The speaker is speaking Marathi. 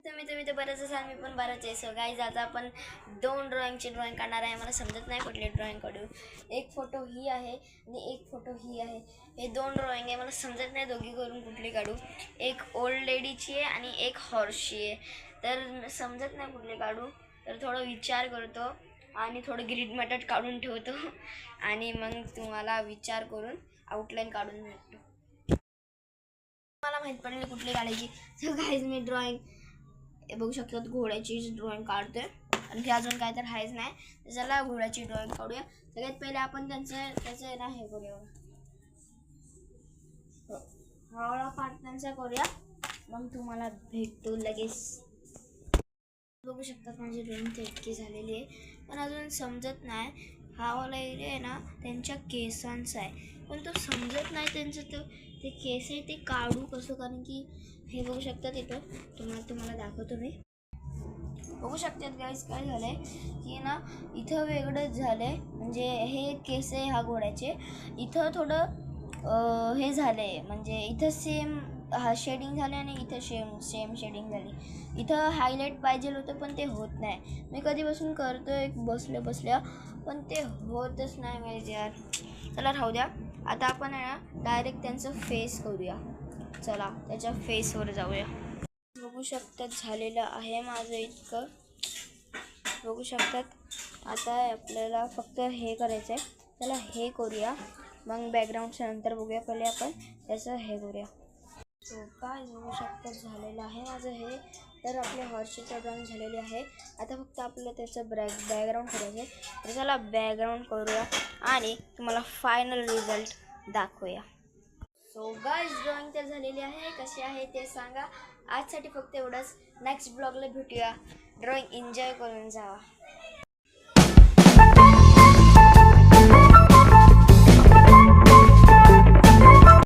तुम्ही तर बरंच असाल, मी पण बरंच आहे. सो गाईज आता आपण 2 ड्रॉइंगची ड्रॉइंग काढणार आहे. मला समजत नाही कुठली ड्रॉइंग काढू. एक फोटो ही आहे आणि एक फोटो ही आहे. हे 2 ड्रॉइंग आहे. मला समजत नाही दोघी करून कुठली काढू. एक ओल्ड लेडीची आहे आणि एक हॉर्सची आहे. तर समजत नाही कुठली काढू. तर थोडं विचार करतो आणि थोडं ग्रीन मॅटर काढून ठेवतो आणि मग तुम्हाला विचार करून आउटलाईन काढून भेटतो. मला माहीत पडली कुठली काढायची. तर गाईज मी ड्रॉइंग बघू शकतात घोड्याची ड्रॉइंग काढतोय. आणखी अजून काय तर आहेच नाही. तर चला घोड्याची ड्रॉइंग काढूया. सगळ्यात पहिले आपण त्याचं ना हे करूया, हळूहळू पाठ त्यांचा करूया. मग तुम्हाला भेटतो लगेच. बघू शकतात माझी ड्रॉइंग तर इतकी झालेली आहे, पण अजून समजत नाही. हा वाला एरिया आहे ना त्यांच्या केसांचा आहे, पण तो समजत नाही त्यांचं ते केस आहे ते काढू कसं. कारण की हे बघू शकतात इथं, तुम्हाला दाखवतो मी. बघू शकतात गाईस काय झालं आहे की ना इथं वेगळंच झालं आहे. म्हणजे हे केस आहे ह्या घोड्याचे, इथं थोडं हे झालं आहे. म्हणजे इथं सेम शेडिंग झाले आणि इथं सेम शेडिंग झाली. इथं हायलाईट पाहिजे होतं पण ते होत नाही. मी कधीपासून करतोय बसल्या पण ते होतच नाही माहिती यार. चला राहू द्या. आता आपण आहे ना डायरेक्ट त्यांचं फेस करूया. चला त्याच्या फेसवर जाऊया. बघू शकतात झालेलं आहे माझं इतकं. बघू शकतात. आता आपल्याला फक्त हे करायचं आहे. त्याला हे करूया, मग बॅकग्राऊंडच्या नंतर बघूया. पहिले आपण त्याचं हे करूया. सो काय बघू शकतात झालेलं आहे माझं हे. तर आपल्या हॉर्सची ड्रॉइंग झालेली आहे. आता फक्त आपल्याला त्याचं बॅकग्राऊंड करायचं आहे. तर चला बॅकग्राऊंड करूया आणि तुम्हाला फायनल रिझल्ट दाखवूया. सो गाईज ड्रॉइंग तर झालेली आहे. कशी आहे ते सांगा. आजसाठी फक्त एवढंच. नेक्स्ट ब्लॉगला भेटूया. ड्रॉइंग एन्जॉय करून जावा.